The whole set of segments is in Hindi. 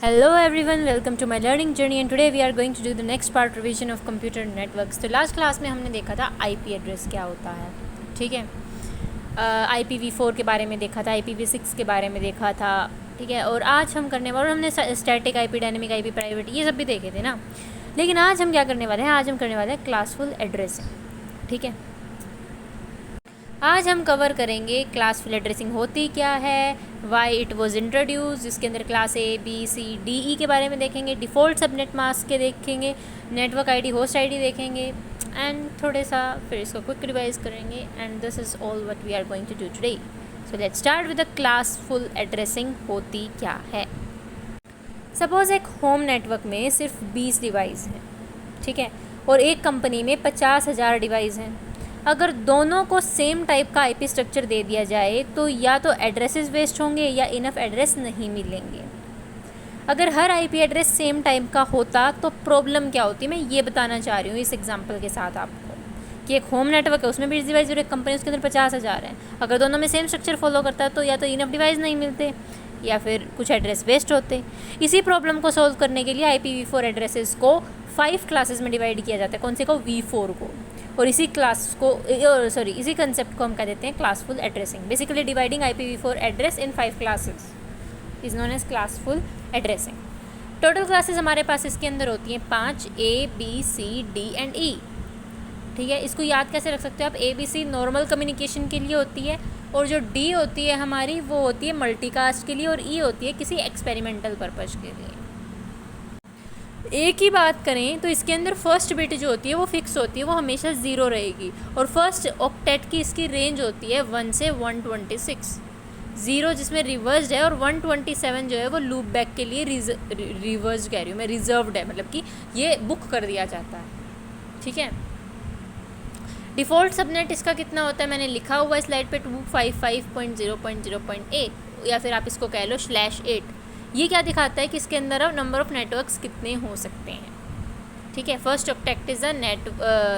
Hello everyone, welcome to my learning journey and today we are going to do the next part revision of computer networks. तो लास्ट क्लास में हमने देखा था आईपी एड्रेस क्या होता है, ठीक है। IPv4 के बारे में देखा था, IPv6 के बारे में देखा था, ठीक है। और आज हम करने वाले, हमने static IP, dynamic IP, private, ये सब भी देखे थे ना। लेकिन आज हम क्या करने वाले हैं, आज हम करने वाले हैं क्लासफुल एड्रेसिंग, ठीक है। आज हम कवर करेंगे क्लासफुल एड्रेसिंग होती क्या है, वाई इट वॉज इंट्रोड्यूस, जिसके अंदर क्लास ABCDE के बारे में देखेंगे, डिफ़ॉल्ट सबनेट मास्क के देखेंगे, नेटवर्क आईडी, होस्ट आईडी देखेंगे एंड थोड़े सा फिर इसको क्विक रिवाइज करेंगे and this is all what we are going to do today. So let's start with the classful addressing होती क्या है। सपोज़ एक होम नेटवर्क में सिर्फ 20 डिवाइस हैं, ठीक है, और एक कंपनी में 50,000 डिवाइस हैं। अगर दोनों को सेम टाइप का आईपी स्ट्रक्चर दे दिया जाए तो या तो एड्रेसेस वेस्ट होंगे या इनफ एड्रेस नहीं मिलेंगे। अगर हर आईपी एड्रेस सेम टाइप का होता तो प्रॉब्लम क्या होती, मैं ये बताना चाह रही हूँ इस एग्जांपल के साथ आपको, कि एक होम नेटवर्क है, उसमें 20 डिवाइस और एक कंपनी उसके अंदर 50,000 है। अगर दोनों में सेम स्ट्रक्चर फॉलो करता है तो या तो इनफ डिवाइस नहीं मिलते या फिर कुछ एड्रेस वेस्ट होते। इसी प्रॉब्लम को सोल्व करने के लिए IPv4 एड्रेसेस को 5 क्लासेस में डिवाइड किया जाता है। कौन से को? V4 को। और इसी क्लास को इसी कंसेप्ट को हम कह देते हैं classful addressing. Basically dividing IPv4 address in 5 classes is known as classful addressing. Total classes हमारे पास इसके अंदर होती हैं 5, A B C D and E, ठीक है। इसको याद कैसे रख सकते हो आप? ABC नॉर्मल कम्युनिकेशन के लिए होती है और जो D होती है हमारी वो होती है मल्टीकास्ट के लिए और E होती है किसी एक्सपेरिमेंटल पर्पज़ के लिए। एक ही बात करें तो इसके अंदर फर्स्ट बिट जो होती है वो फिक्स होती है, वो हमेशा 0 रहेगी और फर्स्ट ऑक्टेट की इसकी रेंज होती है 1 से 126। 0 जिसमें रिवर्स्ड है और 127 जो है वो लूप बैक के लिए रिवर्स कह रही हूँ मैं, रिजर्व्ड है, मतलब कि ये बुक कर दिया जाता है, ठीक है। डिफ़ॉल्ट सबनेट इसका कितना होता है, मैंने लिखा हुआ है स्लाइड पे 255.0.0.8 या फिर आप इसको कह लो /8। ये क्या दिखाता है कि इसके अंदर अब नंबर ऑफ़ नेटवर्क्स कितने हो सकते हैं, ठीक है। First octet is the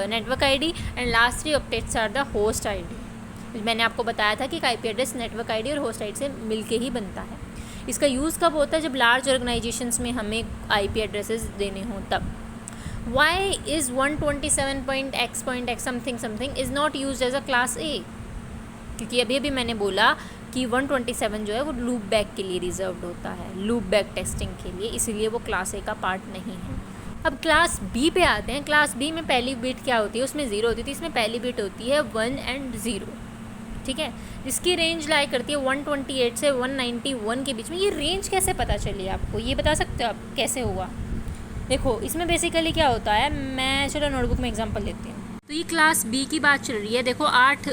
network ID and last 3 octets are the host ID. मैंने आपको बताया था कि आईपी एड्रेस नेटवर्क आईडी और होस्ट आईडी से मिलके ही बनता है। इसका यूज़ कब होता है? जब लार्ज ऑर्गेनाइजेशंस में हमें आईपी एड्रेसेस देने हों तब। Why is 127.x something is not use as a class A? क्योंकि अभी अभी मैंने बोला कि 127 जो है वो लूप बैक के लिए रिजर्व्ड होता है, लूप बैक टेस्टिंग के लिए, इसीलिए वो क्लास A का पार्ट नहीं है। अब क्लास B पे आते हैं। क्लास B में पहली बिट क्या होती है? उसमें 0 होती थी, इसमें पहली बिट होती है 1 एंड 0, ठीक है। जिसकी रेंज लाई करती है 128 से 191 के बीच में। ये रेंज कैसे पता चली आपको, ये बता सकते हो आप कैसे हुआ? देखो इसमें बेसिकली क्या होता है, मैं चलो नोटबुक में एग्जांपल लेती हूँ। तो ये क्लास B की बात चल रही है। देखो 8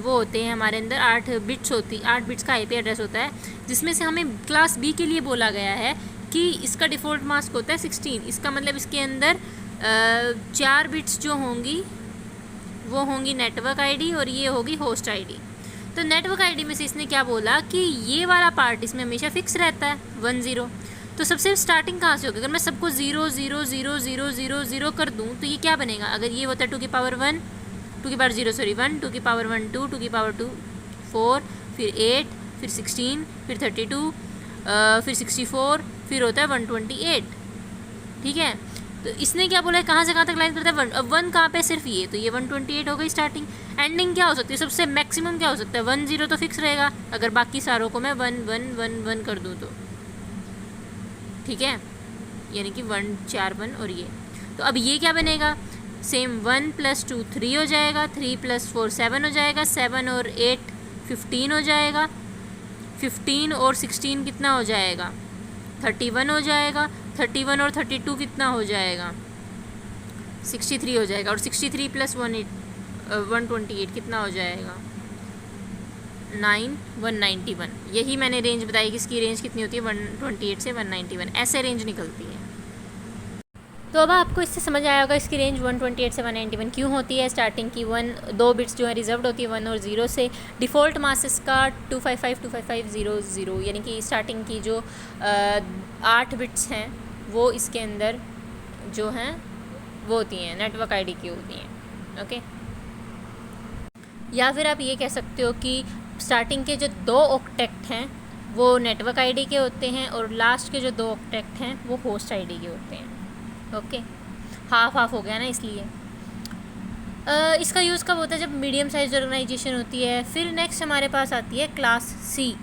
वो होते हैं हमारे अंदर, 8 बिट्स का आईपी एड्रेस होता है, जिसमें से हमें क्लास B के लिए बोला गया है कि इसका डिफ़ॉल्ट मास्क होता है 16। इसका मतलब इसके अंदर 4 बिट्स जो होंगी वो होंगी नेटवर्क आईडी और ये होगी होस्ट आईडी। तो नेटवर्क आईडी में से इसने क्या बोला कि ये वाला पार्ट इसमें हमेशा फिक्स रहता है 1 0। तो सबसे स्टार्टिंग कहाँ से होगी? अगर मैं सबको 0 0 0 0 0 0 कर दूँ तो ये क्या बनेगा? अगर ये होता है 2 की पावर 1, 2 की पावर 0 सॉरी 1, 2 की पावर 1 2, 2 की पावर 2 4, फिर 8, फिर 16, फिर 32, फिर 64, फिर होता है 128, ठीक है। तो इसने क्या बोला है, कहाँ से कहाँ तक लाइन करता है 1। अब 1 कहाँ पे? सिर्फ ये, तो ये 128 हो गई स्टार्टिंग। एंडिंग क्या हो सकती है? सबसे मैक्सिमम क्या हो सकता है? 1 0 तो फिक्स रहेगा, अगर बाकी सारों को मैं 1 1 1 1 कर दूँ तो, ठीक है, यानी कि 1 4 1 और ये। तो अब ये क्या बनेगा? सेम 1 + 2 3 हो जाएगा, 3 + 4 7 हो जाएगा, 7 और 8 15 हो जाएगा, 15 और 16 कितना हो जाएगा? 31 हो जाएगा, 31 और 32 कितना हो जाएगा? 63 हो जाएगा, और 63 + 128 कितना हो जाएगा? 9 191। यही मैंने रेंज बताई कि इसकी रेंज कितनी होती है 128 से 191, ऐसे रेंज निकलती है। तो अब आपको इससे समझ आया होगा इसकी रेंज 128 से 191 क्यों होती है। स्टार्टिंग की 2 बिट्स जो है रिजर्व्ड होती है 1 और 0 से। डिफ़ॉल्ट मासेस का 255 यानी कि स्टार्टिंग की जो 8 बिट्स हैं वो इसके अंदर जो हैं वो होती हैं नेटवर्क आईडी की होती हैं, ओके। या फिर आप ये कह सकते हो कि स्टार्टिंग के जो 2 ऑक्टेट हैं वो नेटवर्क आईडी के होते हैं और लास्ट के जो 2 ऑक्टेट हैं वो होस्ट आईडी के होते हैं। ओके, हाफ हाफ हो गया ना इसलिए। इसका यूज़ कब होता है? जब मीडियम साइज ऑर्गेनाइजेशन होती है। फिर नेक्स्ट हमारे पास आती है क्लास सी।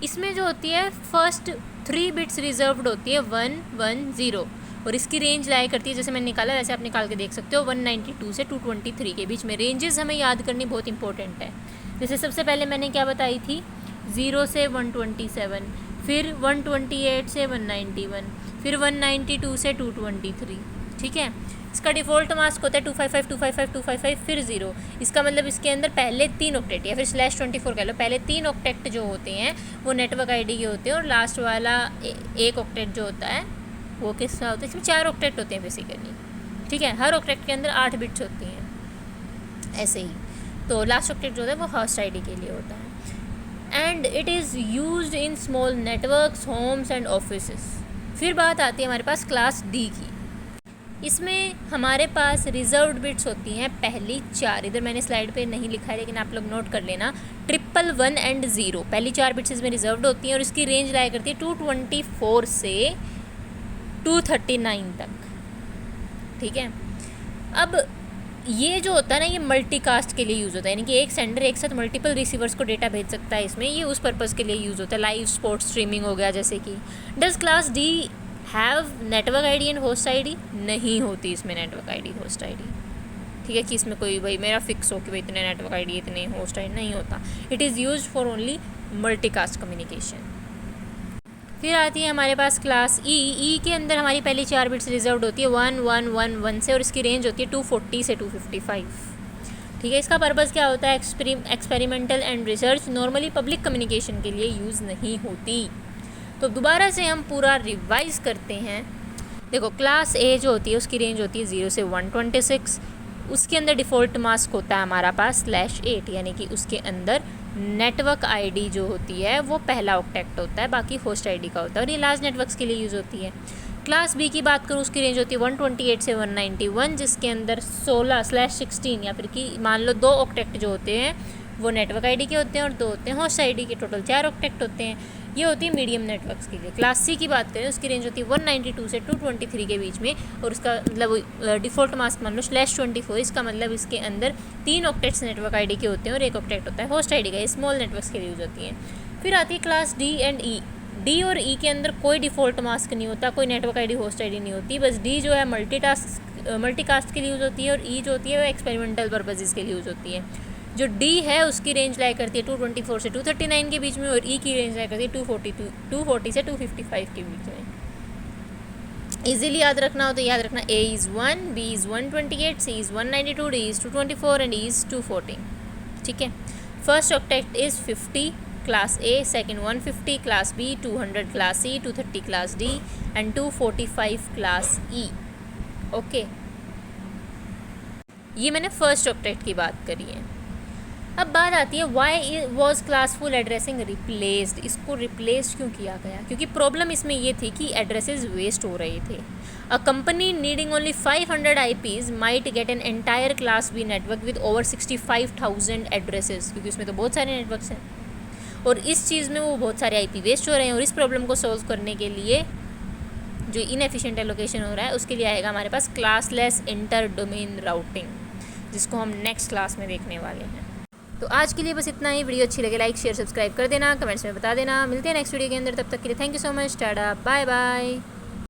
इसमें जो होती है फर्स्ट 3 बिट्स रिजर्व्ड होती है 1 1 0 और इसकी रेंज लाया करती है, जैसे मैंने निकाला वैसे आप निकाल के देख सकते हो, 192 से 223 के बीच में। रेंजेस हमें याद करनी बहुत इंपॉर्टेंट है। जैसे सबसे पहले मैंने क्या बताई थी, 0 से 127, फिर 128 से 191, फिर 192 से 223। ठीक है, इसका डिफ़ॉल्ट मास्क होता है 255 255 255 फिर 0। इसका मतलब इसके अंदर पहले 3 ऑक्टेट या फिर /24 कह लो, पहले 3 ऑक्टेट जो होते हैं वो नेटवर्क आईडी के होते हैं और लास्ट वाला एक ऑक्टेट जो होता है वो किसका होता है? इसमें 4 ऑक्टेट होते हैं बेसिकली। ठीक है, हर ऑक्टेट के अंदर 8 बिट्स होती हैं ऐसे ही। तो लास्ट ऑक्टेट जो होता है वो होस्ट आईडी के लिए होता है। And it is used in small networks, homes and offices. फिर बात आती है हमारे पास क्लास डी की। इसमें हमारे पास रिजर्व्ड बिट्स होती हैं पहली 4। इधर मैंने स्लाइड पे नहीं लिखा है लेकिन आप लोग नोट कर लेना, 111 एंड 0 पहली 4 बिट्स इसमें रिजर्व्ड होती हैं और इसकी रेंज लाया करती है 224 से 239 तक। ठीक है, अब ये जो होता है ना, ये मल्टीकास्ट के लिए यूज़ होता है, यानी कि एक सेंडर एक साथ मल्टीपल रिसीवर्स को डेटा भेज सकता है इसमें। ये उस पर्पज़ के लिए यूज़ होता है, लाइव स्पोर्ट्स स्ट्रीमिंग हो गया जैसे कि। Does class D have network ID and host ID? नहीं होती इसमें नेटवर्क आईडी होस्ट आईडी। ठीक है, कि इसमें कोई भाई मेरा फिक्स हो कि भाई इतने नेटवर्क आईडी इतने होस्ट आईडी, नहीं होता। It is used for only multicast communication. फिर आती है हमारे पास क्लास ई। ई के अंदर हमारी पहली 4 बिट्स रिजर्व्ड होती है 1 1 1 1 से और इसकी रेंज होती है 240 से 255। ठीक है, इसका पर्पज़ क्या होता है? Experimental and research, normally public communication के लिए यूज़ नहीं होती। तो दोबारा से हम पूरा रिवाइज करते हैं। देखो, क्लास ए जो होती है उसकी रेंज होती है 0 से 126। उसके अंदर डिफ़ॉल्ट मास्क होता है हमारा पास /8, यानी कि उसके अंदर नेटवर्क आईडी जो होती है वो पहला ऑक्टेट होता है, बाकी होस्ट आईडी का होता है और ये लार्ज नेटवर्क्स के लिए यूज़ होती है। क्लास बी की बात करूँ, उसकी रेंज होती है 128 से 191, जिसके अंदर 16/16 या फिर कि मान लो 2 ऑक्टेट जो होते हैं वो नेटवर्क आईडी के होते हैं और 2 होते हैं होस्ट आईडी के। टोटल 4 ऑक्टेट होते हैं। ये होती है मीडियम नेटवर्क्स के लिए। क्लास सी की बात करें, उसकी रेंज होती है 192 से 223 के बीच में और उसका मतलब डिफ़ॉल्ट मास्क मान लो /24। इसका मतलब इसके अंदर 3 ऑक्टेट्स नेटवर्क आईडी के होते हैं और 1 ऑक्टेट होता है होस्ट आईडी का। स्मॉल नेटवर्क्स के लिए यूज़ होती हैं। फिर आती है class D and E. D और ई के अंदर कोई डिफ़ॉल्ट मास्क नहीं होता, कोई नेटवर्क आईडी होस्ट आईडी नहीं होती। बस डी जो है मल्टीकास्ट के लिए यूज़ होती है और ई जो होती है वो एक्सपेरिमेंटल पर्पज़ के लिए यूज़ होती है। जो डी है उसकी रेंज लाया करती है 224 से 239 के बीच में और ई की रेंज लाया करती है 240 से 255 के बीच में। इजीली याद रखना हो तो याद रखना, A is 1, B is 128, C is 192, D is 224 and E is 240। ठीक है, first octet is 50 class A, second 150 class B, 200 class C, 230 class D and 245 class E. Okay, ये मैंने फर्स्ट ऑक्टेट की बात करी है। अब बात आती है why was classful addressing replaced. इसको रिप्लेस क्यों किया गया? क्योंकि प्रॉब्लम इसमें ये थी कि एड्रेसेस वेस्ट हो रहे थे। A company needing only 500 IPs might get an entire class B network with over 65,000 addresses, क्योंकि उसमें तो बहुत सारे नेटवर्क्स हैं और इस चीज़ में वो बहुत सारे IP वेस्ट हो रहे हैं। और इस प्रॉब्लम को सॉल्व करने के लिए जो इनएफिशिएंट एलोकेशन हो रहा है उसके लिए आएगा हमारे पास क्लासलेस इंटर डोमेन राउटिंग, जिसको हम नेक्स्ट क्लास में देखने वाले हैं। तो आज के लिए बस इतना ही। वीडियो अच्छी लगे लाइक शेयर सब्सक्राइब कर देना, कमेंट्स में बता देना। मिलते हैं नेक्स्ट वीडियो के अंदर, तब तक के लिए थैंक यू सो मच। टाटा, बाय बाय।